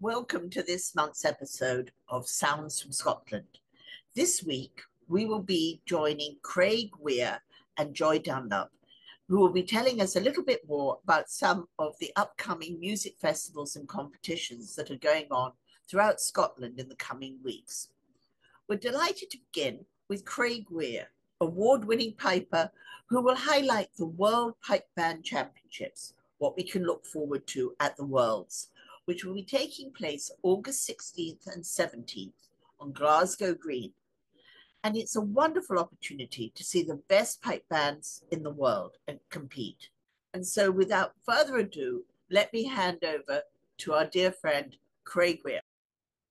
Welcome to this month's episode of Sounds from Scotland. This week, we will be joining Craig Weir and Joy Dunlop, who will be telling us a little bit more about some of the upcoming music festivals and competitions that are going on throughout Scotland in the coming weeks. We're delighted to begin with Craig Weir, award-winning piper, who will highlight the World Pipe Band Championships, what we can look forward to at the Worlds, which will be taking place August 16th and 17th on Glasgow Green. And it's a wonderful opportunity to see the best pipe bands in the world and compete. And so without further ado, let me hand over to our dear friend, Craig Weir.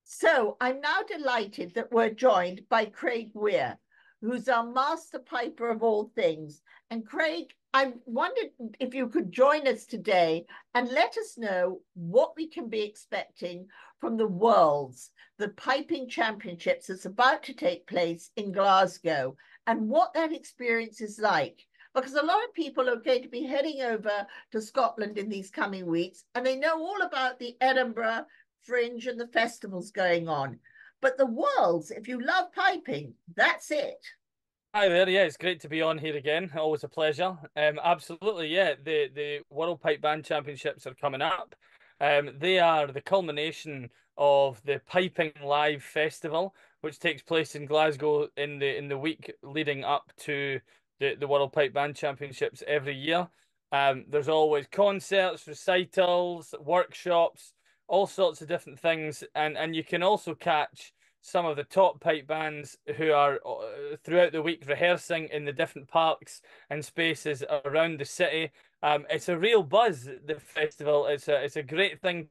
So I'm now delighted that we're joined by Craig Weir, who's our master piper of all things. And Craig, I wondered if you could join us today and let us know what we can be expecting from the Worlds, the Piping Championships that's about to take place in Glasgow, and what that experience is like. Because a lot of people are going to be heading over to Scotland in these coming weeks, and they know all about the Edinburgh Fringe and the festivals going on. But the Worlds, if you love piping, that's it. Hi there, yeah, it's great to be on here again. Always a pleasure. Absolutely, yeah. The World Pipe Band Championships are coming up. They are the culmination of the Piping Live Festival, which takes place in Glasgow in the week leading up to the World Pipe Band Championships every year. There's always concerts, recitals, workshops, all sorts of different things, and you can also catch some of the top pipe bands who are throughout the week rehearsing in the different parks and spaces around the city. It's a real buzz, the festival. It's a great thing to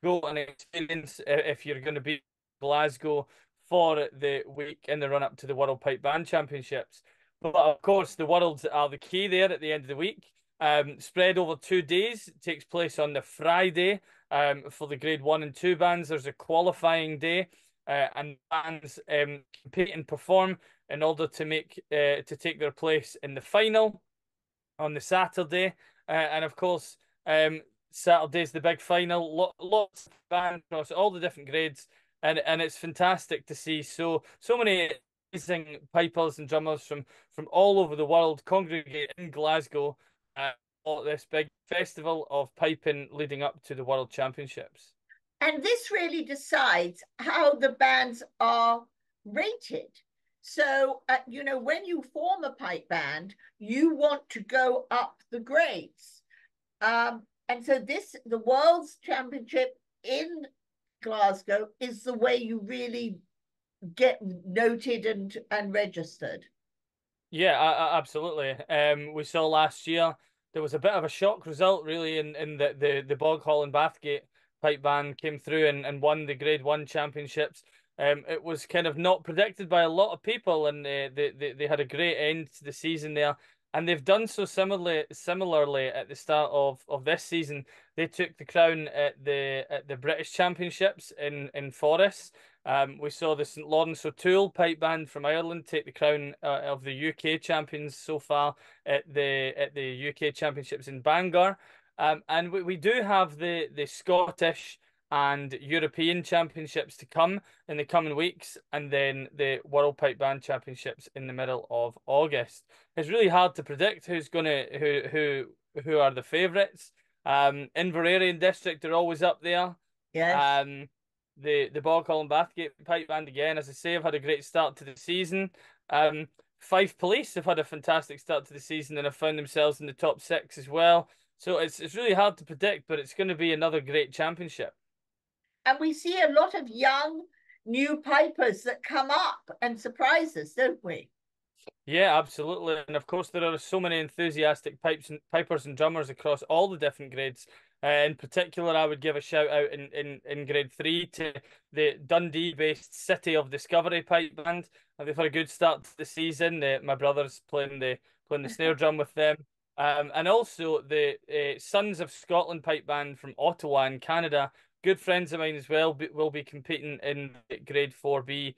go and experience if you're going to be in Glasgow for the week in the run up to the World Pipe Band Championships. But of course, the Worlds are the key there at the end of the week. Spread over 2 days, it takes place on the Friday for the grade 1 and 2 bands. There's a qualifying day and bands compete and perform in order to take their place in the final on the Saturday. And of course, Saturday's the big final. Lots of bands across all the different grades, and it's fantastic to see so many amazing pipers and drummers from all over the world congregate in Glasgow for this big festival of piping leading up to the World Championships. And this really decides how the bands are rated. So, when you form a pipe band, you want to go up the grades. And so the World's Championship in Glasgow is the way you really get noted and registered. Yeah, absolutely. We saw last year there was a bit of a shock result, really, in the Bog Hall and Bathgate pipe band came through and won the Grade One championships. It was kind of not predicted by a lot of people, and they had a great end to the season there. And they've done so similarly at the start of this season. They took the crown at the British Championships in Forres. We saw the St Lawrence O'Toole pipe band from Ireland take the crown of the UK champions so far at the UK Championships in Bangor. And we do have the Scottish and European Championships to come in the coming weeks, and then the World Pipe Band Championships in the middle of August. It's really hard to predict who's gonna who are the favourites. Inveraray District are always up there. Yes. Um, the Bog Hall and Bathgate pipe band again, as I say, have had a great start to the season. Fife Police have had a fantastic start to the season and have found themselves in the top six as well. So it's really hard to predict, but it's going to be another great championship. And we see a lot of young new pipers that come up and surprise us, don't we? Yeah, absolutely. And of course, there are so many enthusiastic pipers and drummers across all the different grades. In particular, I would give a shout out in grade three to the Dundee-based City of Discovery pipe band. They've had a good start to the season. My brother's playing the snare drum with them. And also the Sons of Scotland pipe band from Ottawa in Canada. Good friends of mine as well will be competing in the grade 4B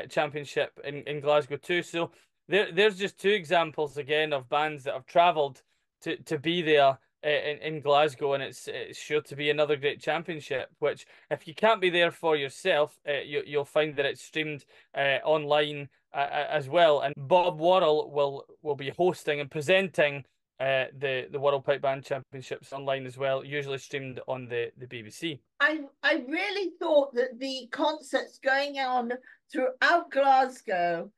championship in Glasgow too. So there's just two examples again of bands that have travelled to be there in Glasgow, and it's sure to be another great championship. Which, if you can't be there for yourself, you'll find that it's streamed online as well. And Bob Worrell will be hosting and presenting the World Pipe Band Championships online as well, usually streamed on the BBC. I really thought that the concerts going on throughout Glasgow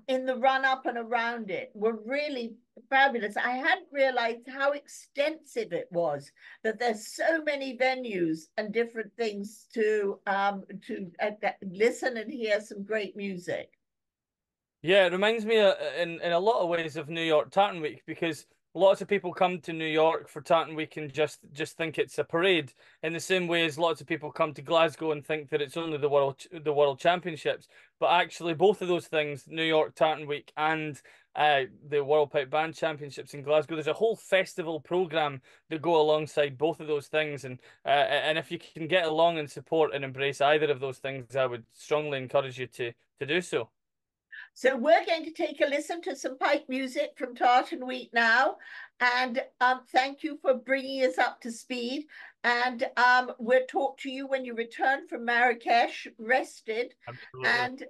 in the run up and around it were really fabulous. I hadn't realized how extensive it was, that there's so many venues and different things to listen and hear some great music. Yeah, it reminds me in a lot of ways of New York Tartan Week, because lots of people come to New York for Tartan Week and just think it's a parade, in the same way as lots of people come to Glasgow and think that it's only the World Championships. But actually, both of those things, New York Tartan Week and the World Pipe Band Championships in Glasgow, there's a whole festival program that go alongside both of those things. And if you can get along and support and embrace either of those things, I would strongly encourage you to do so. So we're going to take a listen to some pipe music from Tartan Week now. And thank you for bringing us up to speed. And we'll talk to you when you return from Marrakesh, rested, Absolutely.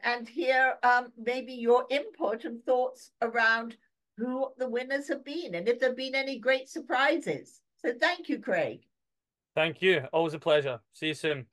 and hear maybe your input and thoughts around who the winners have been and if there have been any great surprises. So thank you, Craig. Thank you. Always a pleasure. See you soon.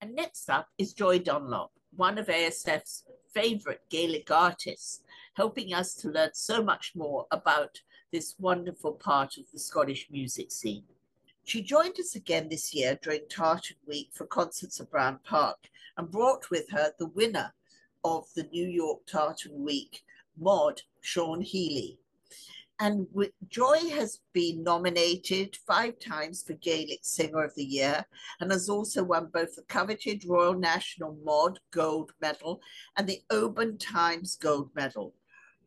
And next up is Joy Dunlop, one of ASF's favourite Gaelic artists, helping us to learn so much more about this wonderful part of the Scottish music scene. She joined us again this year during Tartan Week for concerts at Brown Park and brought with her the winner of the New York Tartan Week, Maud Sean Healy. And Joy has been nominated 5 times for Gaelic Singer of the Year and has also won both the coveted Royal National Maud Gold Medal and the Oban Times Gold Medal.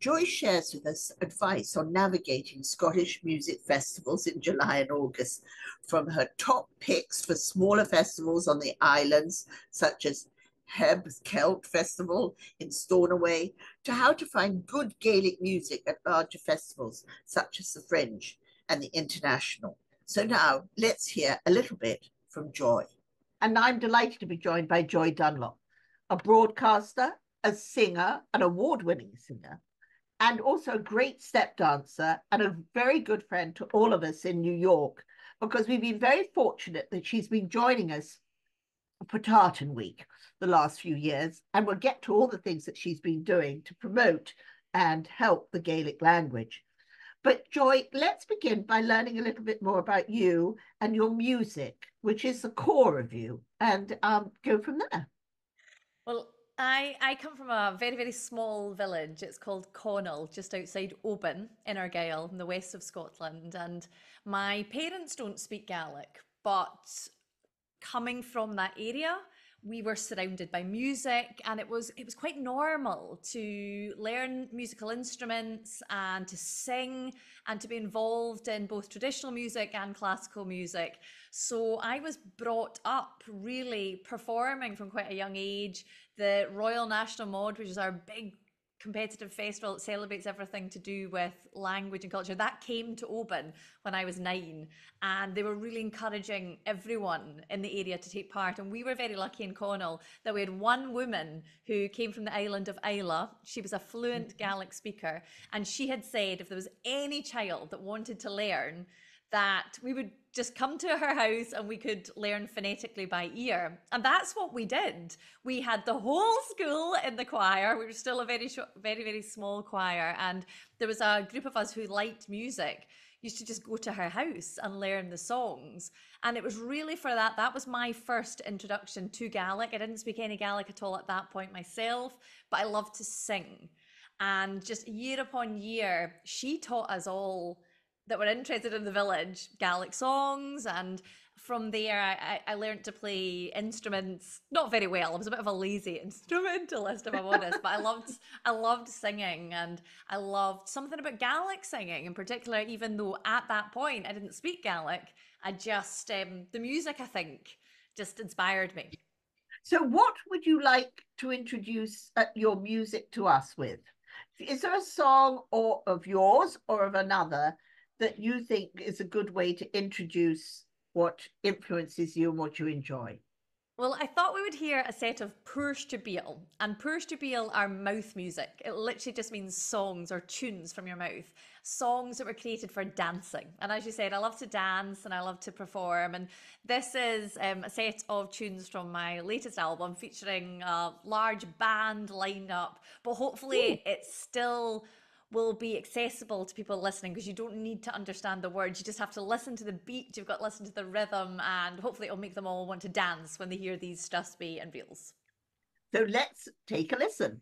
Joy shares with us advice on navigating Scottish music festivals in July and August, from her top picks for smaller festivals on the islands, such as Heb Celt Festival in Stornoway, to how to find good Gaelic music at larger festivals such as the Fringe and the International. So now let's hear a little bit from Joy. And I'm delighted to be joined by Joy Dunlop, a broadcaster, a singer, an award-winning singer, and also a great step dancer and a very good friend to all of us in New York, because we've been very fortunate that she's been joining us for Tartan Week the last few years, and we'll get to all the things that she's been doing to promote and help the Gaelic language. But Joy, let's begin by learning a little bit more about you and your music, which is the core of you, and go from there. Well, I come from a very, very small village. It's called Connell, just outside Oban in Argyll, in the west of Scotland. And my parents don't speak Gaelic, but coming from that area, we were surrounded by music, and it was quite normal to learn musical instruments and to sing and to be involved in both traditional music and classical music. So I was brought up really performing from quite a young age. The Royal National Mod, which is our big competitive festival that celebrates everything to do with language and culture, that came to Oban when I was 9, and they were really encouraging everyone in the area to take part. And we were very lucky in Connell that we had one woman who came from the island of Islay. She was a fluent Gaelic speaker, and she had said if there was any child that wanted to learn, that we would just come to her house and we could learn phonetically by ear. And that's what we did. We had the whole school in the choir. We were still a very, very small choir. And there was a group of us who liked music, used to just go to her house and learn the songs. And it was really for that. That was my first introduction to Gaelic. I didn't speak any Gaelic at all at that point myself, but I loved to sing. And just year upon year, she taught us all that were interested in the village Gaelic songs, and from there I learned to play instruments, not very well. I was a bit of a lazy instrumentalist, if I'm honest, but I loved singing, and I loved something about Gaelic singing in particular, even though at that point I didn't speak Gaelic. I just the music, I think, just inspired me. So what would you like to introduce your music to us with? Is there a song of yours or of another that you think is a good way to introduce what influences you and what you enjoy? Well, I thought we would hear a set of Puirst to Beal, and Puirst to Beal are mouth music. It literally just means songs or tunes from your mouth, songs that were created for dancing. And as you said, I love to dance and I love to perform. And this is a set of tunes from my latest album featuring a large band lineup, but hopefully it still will be accessible to people listening, because you don't need to understand the words. You just have to listen to the beat, you've got to listen to the rhythm, and hopefully it'll make them all want to dance when they hear these Strathspey and Beals. So let's take a listen.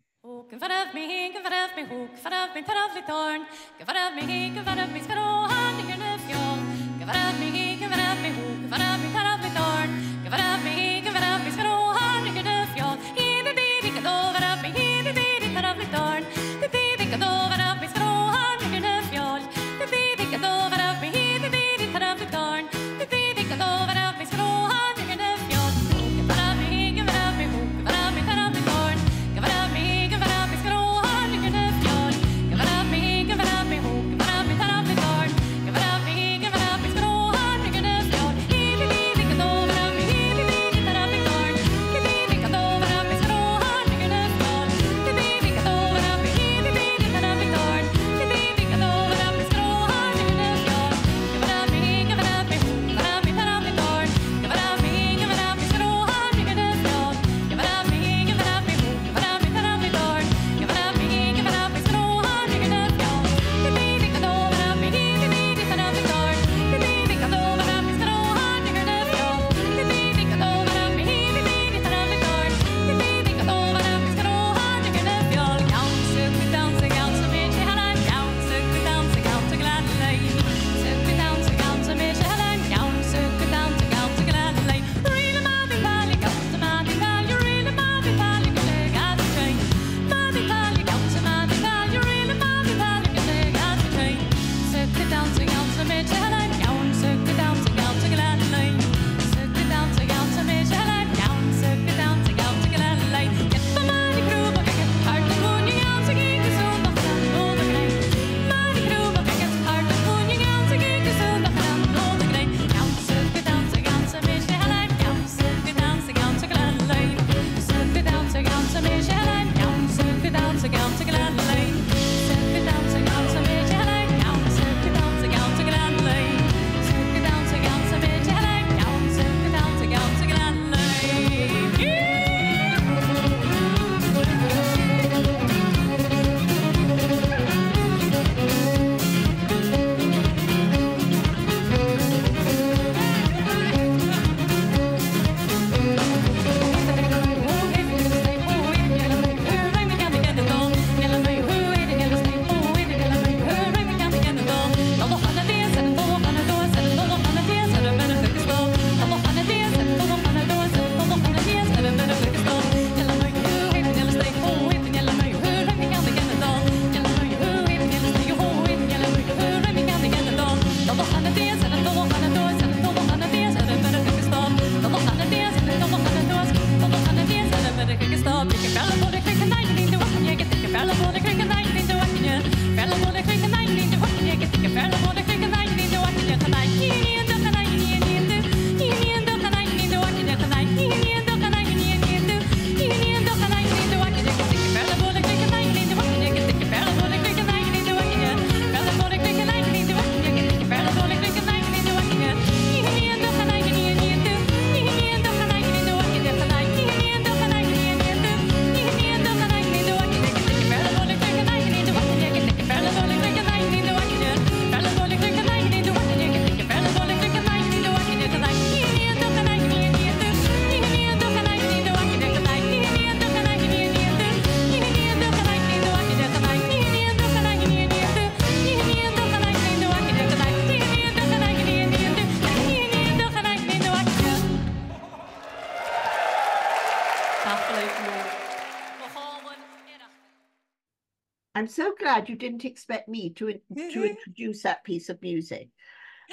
I'm so glad you didn't expect me to introduce that piece of music.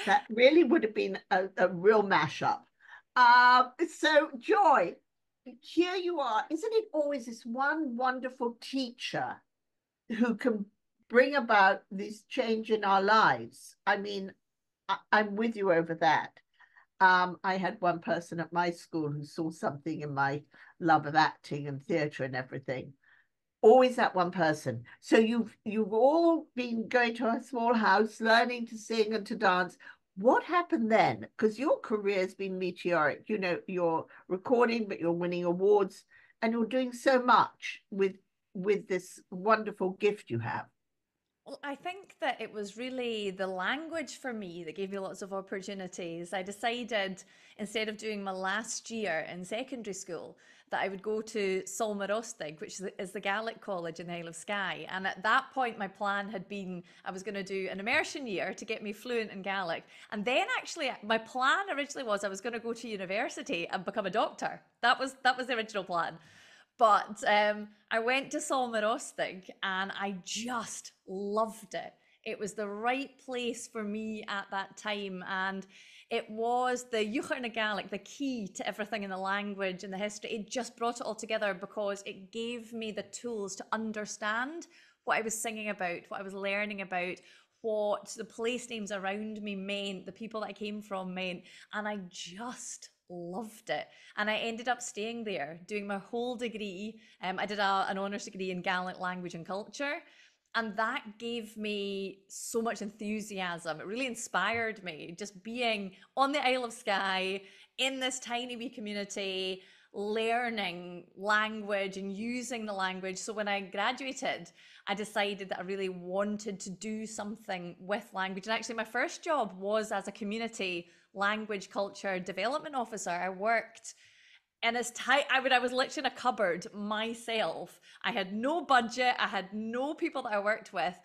That really would have been a real mashup. So, Joy, here you are. Isn't it always this one wonderful teacher who can bring about this change in our lives? I mean, I'm with you over that. I had one person at my school who saw something in my love of acting and theatre and everything. Always that one person. So you've all been going to a small house, learning to sing and to dance. What happened then? Because your career has been meteoric. You know, you're recording, but you're winning awards, and you're doing so much with this wonderful gift you have. Well, I think that it was really the language for me that gave me lots of opportunities. I decided instead of doing my last year in secondary school that I would go to Solmarostig, which is the Gaelic college in the Isle of Skye. And at that point, my plan had been I was going to do an immersion year to get me fluent in Gaelic. And then actually, my plan originally was I was going to go to university and become a doctor. That was the original plan. But I went to Solmarostig and I just loved it. It was the right place for me at that time. And it was the Uachtar Gaelic, the key to everything in the language and the history. It just brought it all together because it gave me the tools to understand what I was singing about, what I was learning about, what the place names around me meant, the people that I came from meant. And I just loved it. And I ended up staying there, doing my whole degree. I did an honours degree in Gaelic language and culture. And that gave me so much enthusiasm. It really inspired me just being on the Isle of Skye in this tiny wee community, learning language and using the language. So when I graduated, I decided that I really wanted to do something with language. And actually, my first job was as a community language culture development officer. I worked and as tight, I was literally in a cupboard myself. I had no budget. I had no people that I worked with,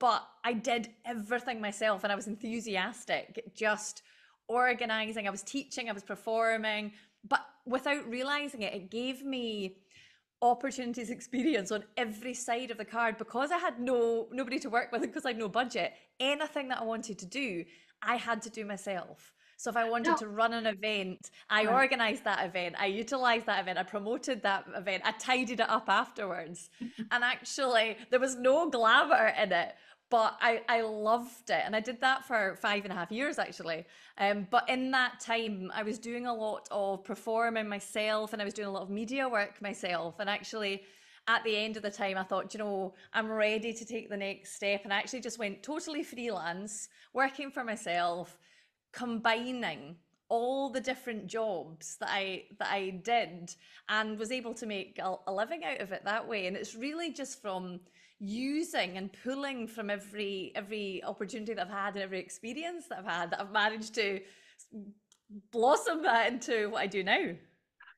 but I did everything myself and I was enthusiastic, just organizing. I was teaching, I was performing, but without realizing it, it gave me opportunities, experience on every side of the card because I had nobody to work with, because I had no budget. Anything that I wanted to do, I had to do myself. So if I wanted No, to run an event, I right. organized that event, I utilized that event, I promoted that event, I tidied it up afterwards. And actually, there was no glamour in it, but I loved it. And I did that for 5.5 years, actually. But in that time, I was doing a lot of performing myself and I was doing a lot of media work myself. And actually, at the end of the time, I thought, you know, I'm ready to take the next step. And I actually just went totally freelance, working for myself, combining all the different jobs that I did and was able to make a living out of it that way. And it's really just from using and pulling from every opportunity that I've had and every experience that I've had that I've managed to blossom that into what I do now.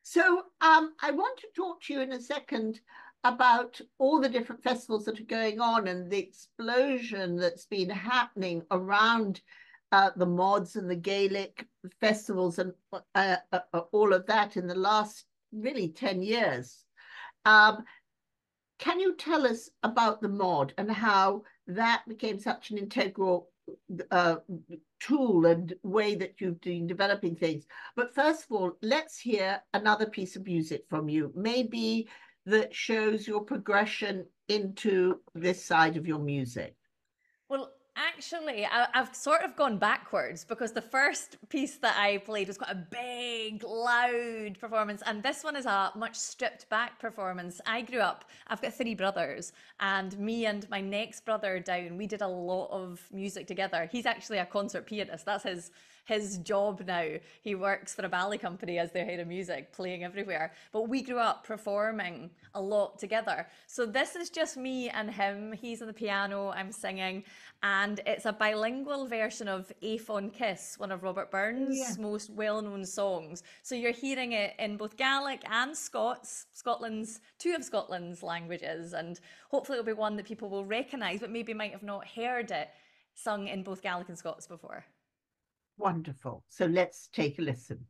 So I want to talk to you in a second about all the different festivals that are going on and the explosion that's been happening around the mods and the Gaelic festivals and all of that in the last really 10 years. Um, can you tell us about the mod and how that became such an integral uh, tool and way that you've been developing things? But first of all, let's hear another piece of music from you, maybe that shows your progression into this side of your music. Well, actually, I've sort of gone backwards because the first piece that I played was quite a big, loud performance, and this one is a much stripped back performance. I grew up, I've got three brothers, and me and my next brother down, we did a lot of music together. He's actually a concert pianist. That's his job now. He works for a ballet company as their head of music, playing everywhere. But we grew up performing a lot together. So this is just me and him. He's on the piano, I'm singing, and it's a bilingual version of Aphon Kiss, one of Robert Yeah. Burns' most well-known songs. So you're hearing it in both Gaelic and two of Scotland's languages, and hopefully it'll be one that people will recognise, but maybe might have not heard it sung in both Gaelic and Scots before. Wonderful. So let's take a listen.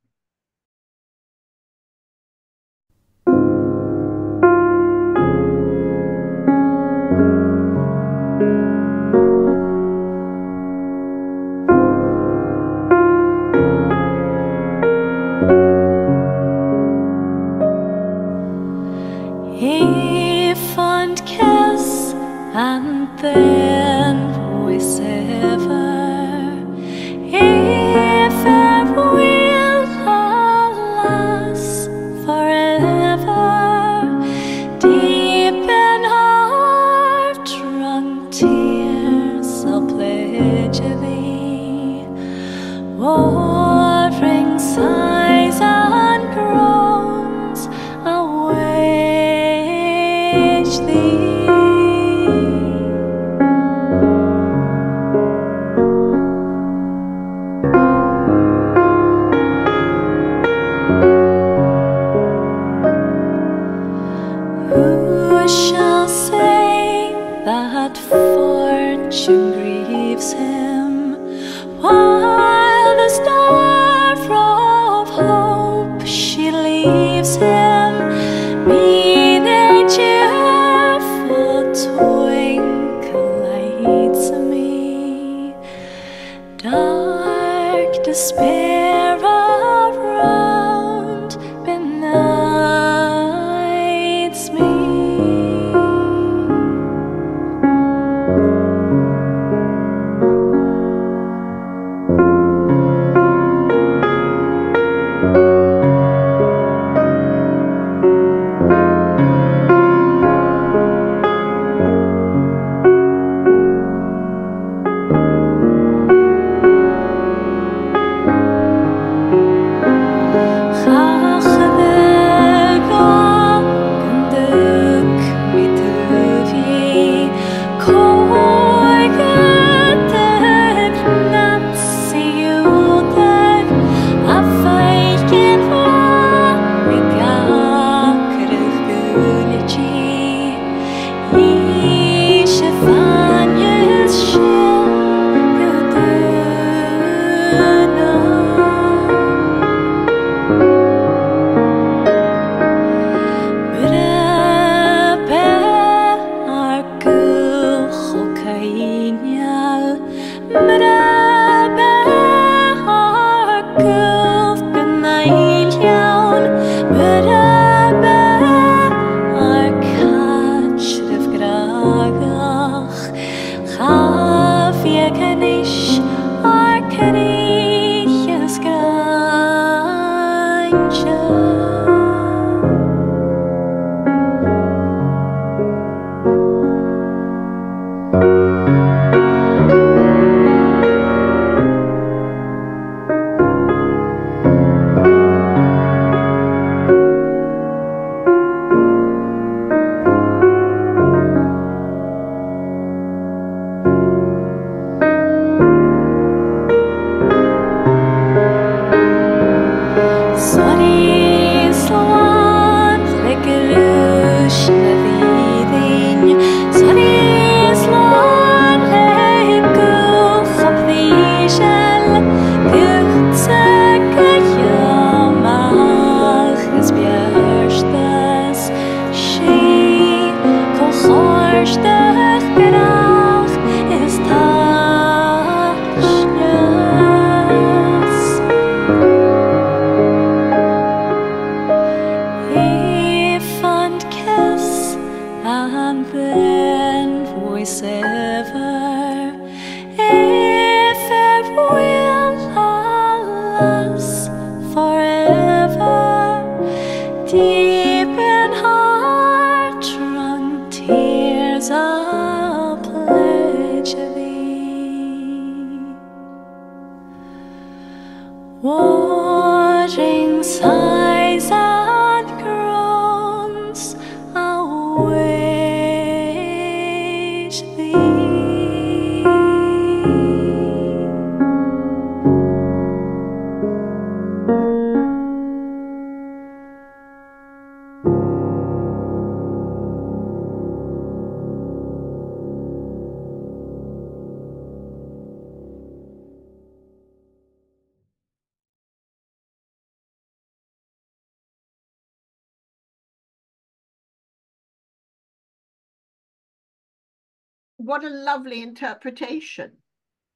What a lovely interpretation.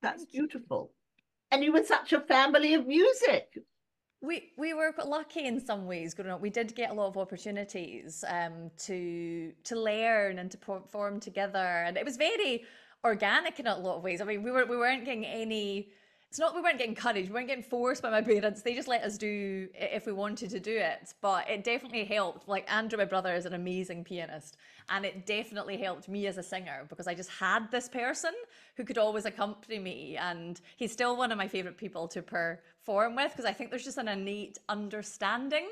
That's beautiful. And you were such a family of music. We were quite lucky in some ways growing up. We did get a lot of opportunities to learn and to perform together, and it was very organic in a lot of ways. I mean, we weren't getting any. It's not we weren't getting encouraged. We weren't getting forced by my parents. They just let us do it if we wanted to do it. But it definitely helped. Like Andrew, my brother, is an amazing pianist, and it definitely helped me as a singer because I just had this person who could always accompany me, and he's still one of my favorite people to perform with because I think there's just an innate understanding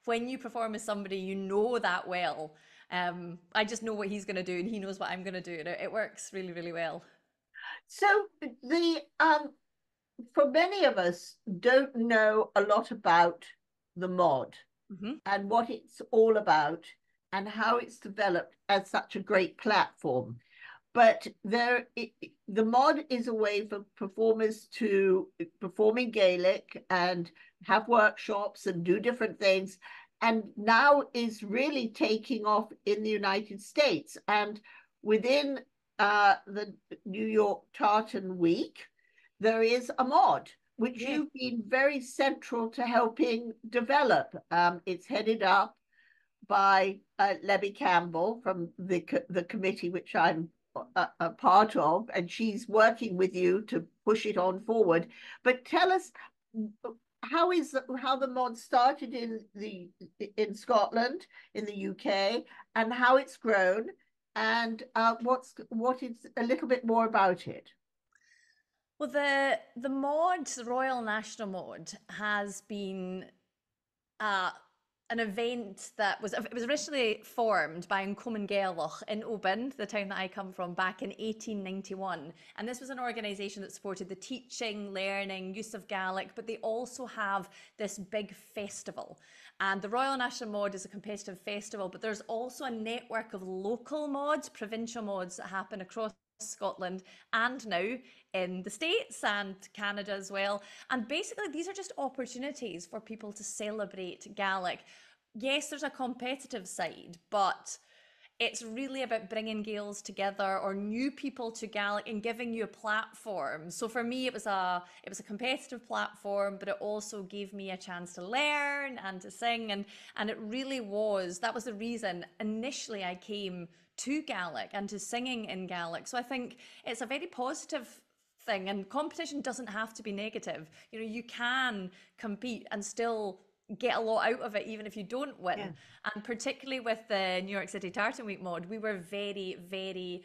when you perform with somebody you know that well. I just know what he's going to do, and he knows what I'm going to do, and it works really, really well. So the for many of us don't know a lot about the mod and what it's all about and how it's developed as such a great platform. But the mod is a way for performers to perform in Gaelic and have workshops and do different things, and now is really taking off in the United States. And within the New York Tartan Week, there is a mod, which you've been very central to helping develop. It's headed up by Lebby Campbell from the committee, which I'm a part of, and she's working with you to push it on forward. But tell us how the mod started in Scotland, in the UK, and how it's grown, and what is a little bit more about it. Well, the mod, the Royal National Mod, has been uh, an event that was originally formed by Common Gaelic in Oban, the town that I come from, back in 1891. And this was an organisation that supported the teaching, learning, use of Gaelic, but they also have this big festival. And the Royal National Mod is a competitive festival, but there's also a network of local mods, provincial mods that happen across Scotland and now in the States and Canada as well. And basically, these are just opportunities for people to celebrate Gaelic. Yes, there's a competitive side, but it's really about bringing Gaels together or new people to Gaelic and giving you a platform. So for me, it was a competitive platform, but it also gave me a chance to learn and to sing, and it really was, that was the reason initially I came to Gaelic and to singing in Gaelic. So I think it's a very positive thing, and competition doesn't have to be negative. You know, you can compete and still get a lot out of it, even if you don't win. Yeah. And particularly with the New York City Tartan Week mod, we were very, very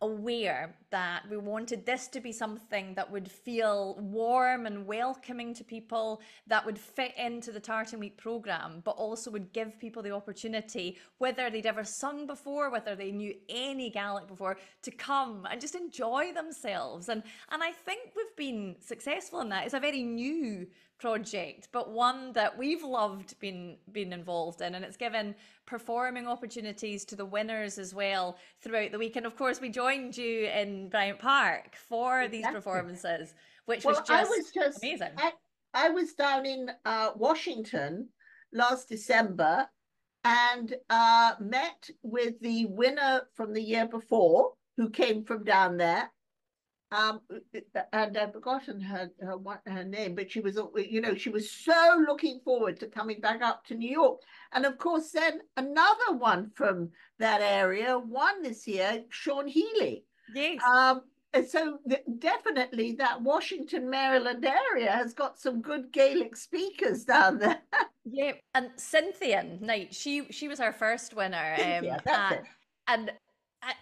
aware that we wanted this to be something that would feel warm and welcoming to people, that would fit into the Tartan Week programme, but also would give people the opportunity, whether they'd ever sung before, whether they knew any Gaelic before, to come and just enjoy themselves. And I think we've been successful in that. It's a very new project, but one that we've loved being involved in, and it's given performing opportunities to the winners as well throughout the week. And of course, we joined you in Bryant Park for these performances, which was just amazing. I was down in Washington last December and met with the winner from the year before, who came from down there. And I've forgotten her name, but she was, she was so looking forward to coming back up to New York. And of course, then another one from that area won this year, Sean Healy. Yes. And so definitely that Washington, Maryland area has got some good Gaelic speakers down there. Yeah, and Cynthia Knight, she was our first winner. Cynthia, that's it. And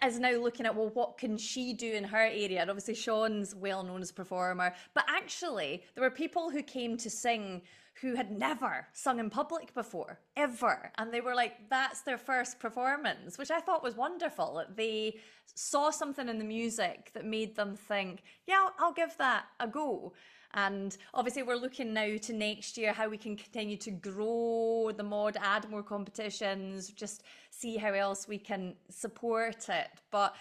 is now looking at, well, what can she do in her area? And obviously Sean's well known as a performer, but actually there were people who came to sing who had never sung in public before, ever. And they were like, that's their first performance, which I thought was wonderful. They saw something in the music that made them think, yeah, I'll give that a go. And obviously we're looking now to next year, how we can continue to grow the mod, add more competitions, just see how else we can support it. But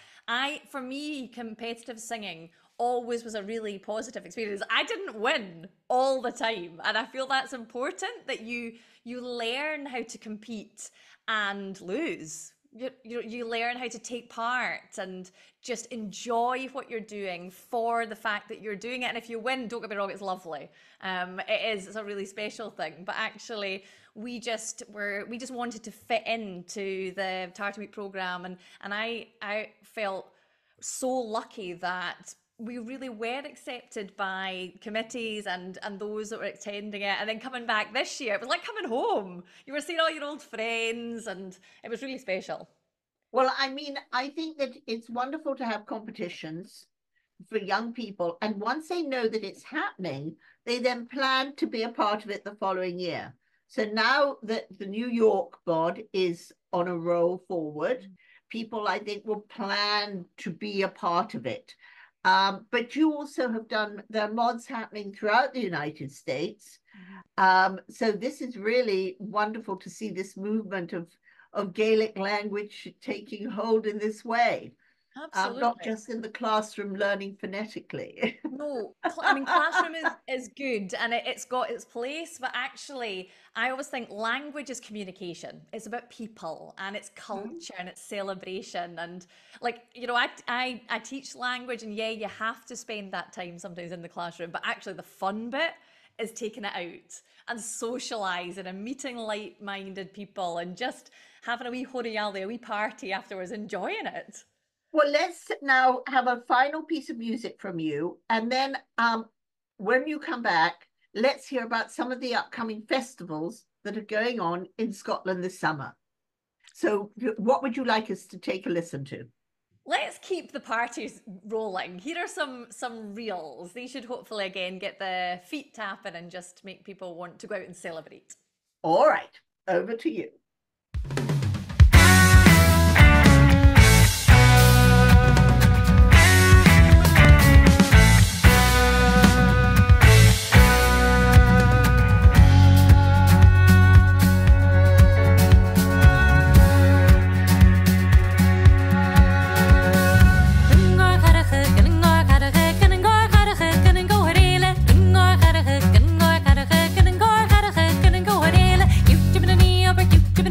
for me, competitive singing always was a really positive experience. I didn't win all the time. And I feel that's important, that you learn how to compete and lose. You learn how to take part and just enjoy what you're doing for the fact that you're doing it. And if you win, don't get me wrong, it's lovely. It's a really special thing. But actually, we just wanted to fit into the Tartan Week programme, and I felt so lucky that we really were accepted by committees and those that were attending it. And then coming back this year, it was like coming home. You were seeing all your old friends, and it was really special. Well, I mean, I think that it's wonderful to have competitions for young people. And once they know that it's happening, they then plan to be a part of it the following year. So now that the New York bod is on a roll forward, people, I think, will plan to be a part of it. But you also have done, there are mods happening throughout the United States. So this is really wonderful to see this movement of Gaelic language taking hold in this way. Absolutely. Not just in the classroom learning phonetically. No, I mean, classroom is good, and it's got its place, but actually, I always think language is communication. It's about people, and it's culture, and it's celebration. And like, I teach language, and yeah, you have to spend that time sometimes in the classroom, but actually the fun bit is taking it out and socialising and meeting like-minded people and just having a wee horialdi, a wee party afterwards, enjoying it. Well, let's now have a final piece of music from you. And then when you come back, let's hear about some of the upcoming festivals that are going on in Scotland this summer. So what would you like us to take a listen to? Let's keep the parties rolling. Here are some reels. These should hopefully, again, get the feet tapping and just make people want to go out and celebrate. All right, over to you. You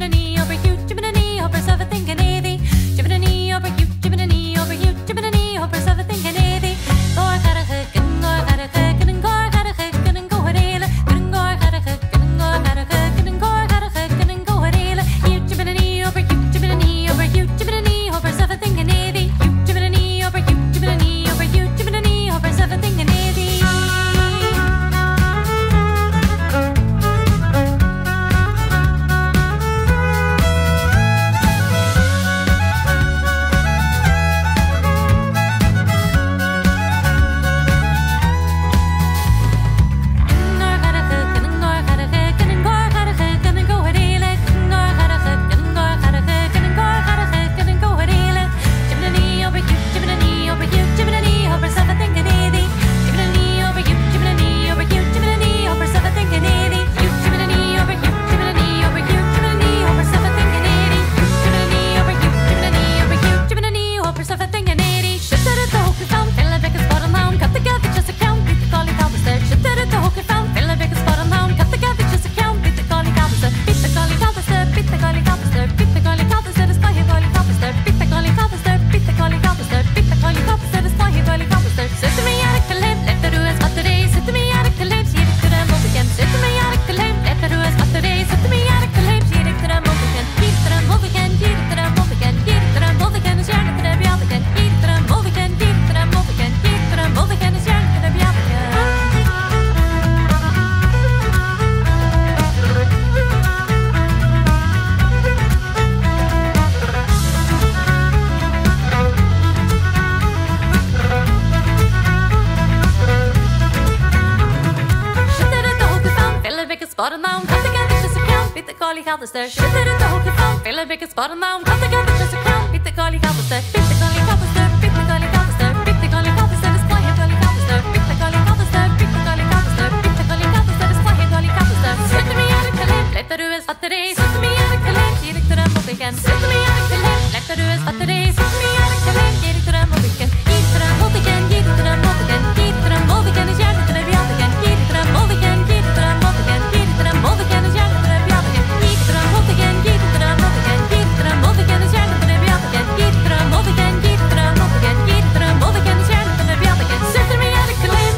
down. Come together just a crown, beat the golly cow the stair. Shit it in the hockey phone, feel a biggest bottom down. Come together just a crown, beat the golly cow the stair. Beat the golly cow the stair, beat the golly cow the stair. Beat the golly cow the stair, is flying golly cow the stair. Beat the golly cow the stair, beat the golly cow the stair. Beat the golly cow the stair, is flying golly cow the stair. Sitt me out of Calais, let the do is battery. Sitt me out of Calais, Erik to them up again. Sitt me out of Calais, let the do is battery. Sitt me out of Calais, Erik to them up again. Erik to them up again, Erik to them up again. Erik to them up again, is Erik to them up again. Erik to them up again, Erik to them up again. Erik to them up again, is Erik to them up again. Erik to them up again, Erik to them up again. Erik to them up again, is Erik to them up again. Erik to them up again, Erik to them up again. Erik to them up again, is Erik to them up again. Sitt me out of Calais.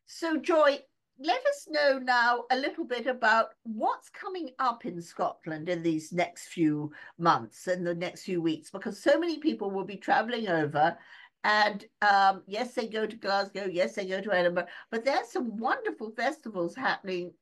So, Joy, let us know now a little bit about what's coming up in Scotland in these next few months and the next few weeks, because so many people will be traveling over. And yes, they go to Glasgow, yes, they go to Edinburgh, but there's some wonderful festivals happening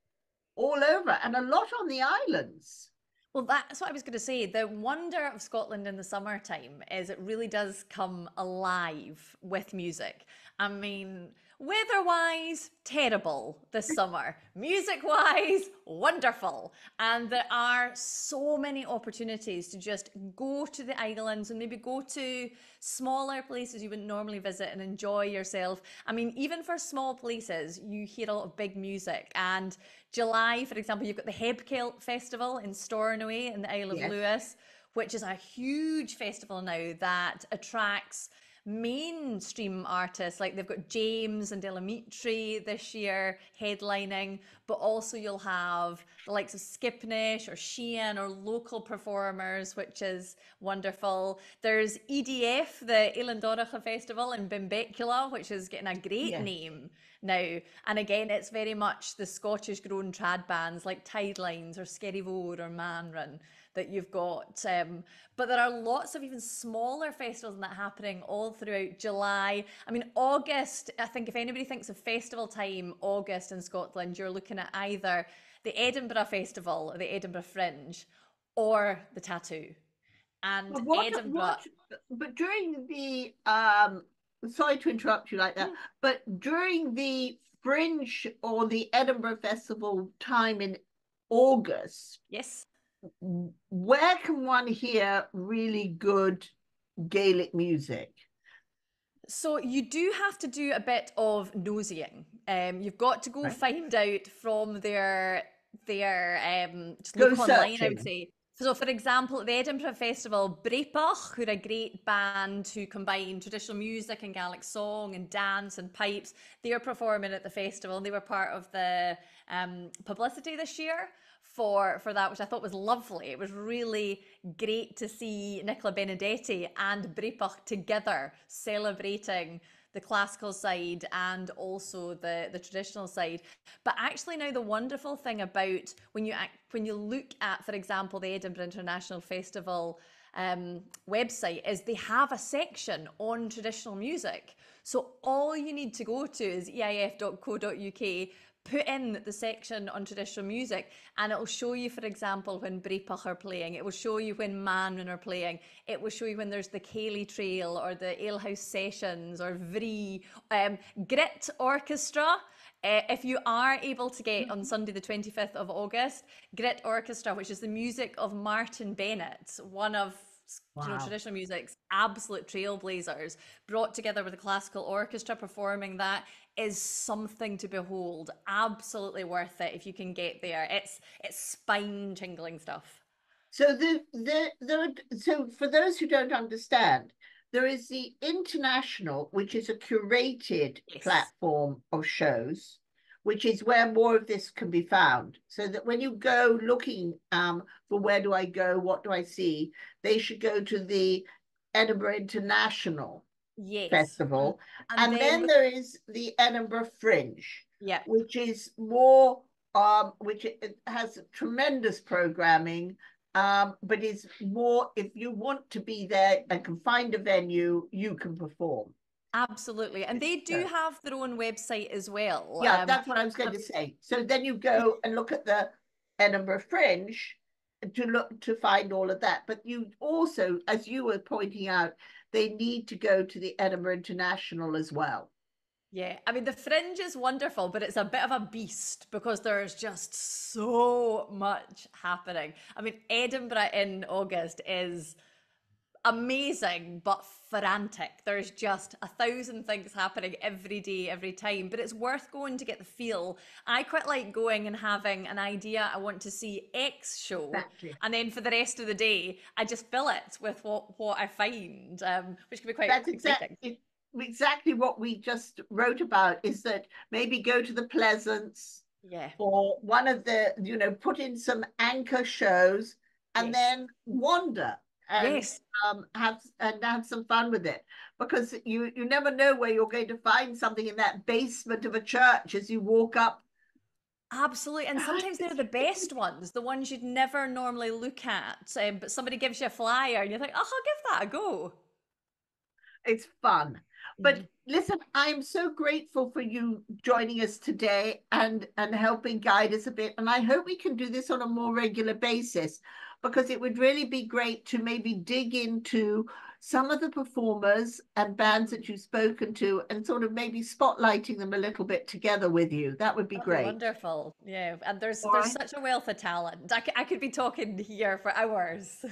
all over and a lot on the islands. Well, that's what I was going to say. The wonder of Scotland in the summertime is it really does come alive with music. I mean, weather-wise, terrible this summer. Music-wise, wonderful. And there are so many opportunities to just go to the islands and maybe go to smaller places you wouldn't normally visit and enjoy yourself. I mean, even for small places, you hear a lot of big music. And July, for example, you've got the Hebcelt Festival in Stornoway in the Isle of Lewis, which is a huge festival now that attracts mainstream artists. Like they've got James and Delamitri this year headlining, but also you'll have the likes of Skipnish or Sheehan or local performers, which is wonderful. There's EDF, the Eileandorcha Festival in Benbecula, which is getting a great name now. And again, it's very much the Scottish grown trad bands like Tidelines or Skerryvore or Manrun that you've got. But there are lots of even smaller festivals that are happening all throughout July. I mean, August, I think if anybody thinks of festival time, August in Scotland, you're looking at either the Edinburgh Festival or the Edinburgh Fringe or the Tattoo. And But during the, sorry to interrupt you like that, but during the Fringe or the Edinburgh Festival time in August, yes, where can one hear really good Gaelic music? So you do have to do a bit of nosying. You've got to go find out from their just look online, I would say. So, for example, at the Edinburgh Festival, Brepach, who are a great band who combine traditional music and Gaelic song and dance and pipes, they are performing at the festival. They were part of the publicity this year for that, which I thought was lovely. It was really great to see Nicola Benedetti and Brepach together celebrating the classical side and also the traditional side. But actually now the wonderful thing about when you look at, for example, the Edinburgh International Festival website is they have a section on traditional music. So all you need to go to is eif.co.uk, put in the section on traditional music, and it will show you, for example, when Brepach are playing. It will show you when Manrin are playing. It will show you when there's the Cayley Trail or the Alehouse Sessions or Vree. Grit Orchestra. If you are able to get on Sunday the 25th of August, Grit Orchestra, which is the music of Martin Bennett, one of traditional music's absolute trailblazers, brought together with a classical orchestra performing that, is something to behold. Absolutely worth it if you can get there. It's spine tingling stuff. So so for those who don't understand, there is the International, which is a curated platform of shows, which is where more of this can be found. So that when you go looking for where do I go, what do I see, they should go to the Edinburgh International Festival. And then there is the Edinburgh Fringe, which is more, which it has tremendous programming, but is more, if you want to be there and can find a venue, you can perform. Absolutely. And they do have their own website as well. Yeah, that's what I was going to say. So then you go and look at the Edinburgh Fringe to find all of that. But you also, as you were pointing out, they need to go to the Edinburgh International as well. Yeah, I mean, the Fringe is wonderful, but it's a bit of a beast because there's just so much happening. I mean, Edinburgh in August is amazing, but frantic. There's just 1,000 things happening every day, every time, but it's worth going to get the feel. I quite like going and having an idea. I want to see X show, Exactly. and then for the rest of the day, I just fill it with what I find, which can be quite That's exciting. exactly what we just wrote about, is that maybe go to the Pleasance, Yeah. or one of the, put in some anchor shows and Yes. then wander and Yes. have some fun with it, because you never know where you're going to find something in that basement of a church as you walk up. Absolutely. And sometimes they're the best ones, the ones you'd never normally look at. But somebody gives you a flyer and you think, oh, I'll give that a go. It's fun. But listen, I'm so grateful for you joining us today and helping guide us a bit. And I hope we can do this on a more regular basis, because it would really be great to maybe dig into some of the performers and bands that you've spoken to and sort of maybe spotlighting them a little bit together with you. That would be That'd great. Wonderful. Yeah. And there's All right. such a wealth of talent. I could be talking here for hours.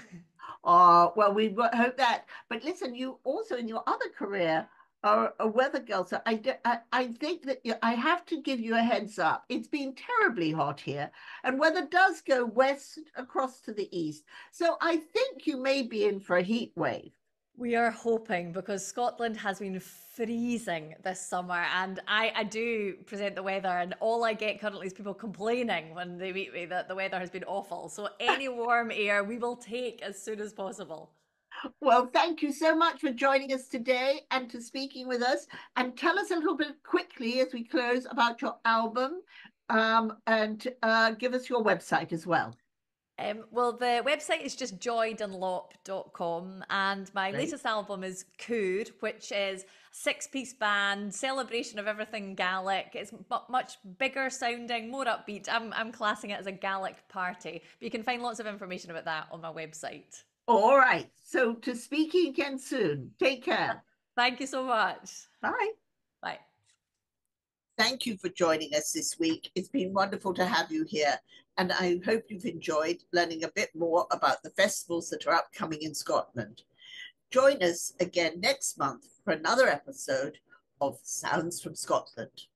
Well, we hope that. But listen, you also in your other career are a weather girl. So I think that I have to give you a heads up. It's been terribly hot here, and weather does go west across to the east. So I think you may be in for a heat wave. We are hoping, because Scotland has been freezing this summer, and I do present the weather, and all I get currently is people complaining when they meet me that the weather has been awful. So any warm air we will take as soon as possible. Well, thank you so much for joining us today and to speaking with us. And tell us a little bit quickly as we close about your album, and give us your website as well. Well, the website is just joydunlop.com, and my Great. latest album is Cood, which is a 6-piece band, celebration of everything Gaelic. It's much bigger sounding, more upbeat. I'm classing it as a Gaelic party, but you can find lots of information about that on my website. All right. So to speaking again soon. Take care. Thank you so much. Bye. Bye. Thank you for joining us this week. It's been wonderful to have you here, and I hope you've enjoyed learning a bit more about the festivals that are upcoming in Scotland. Join us again next month for another episode of Sounds from Scotland.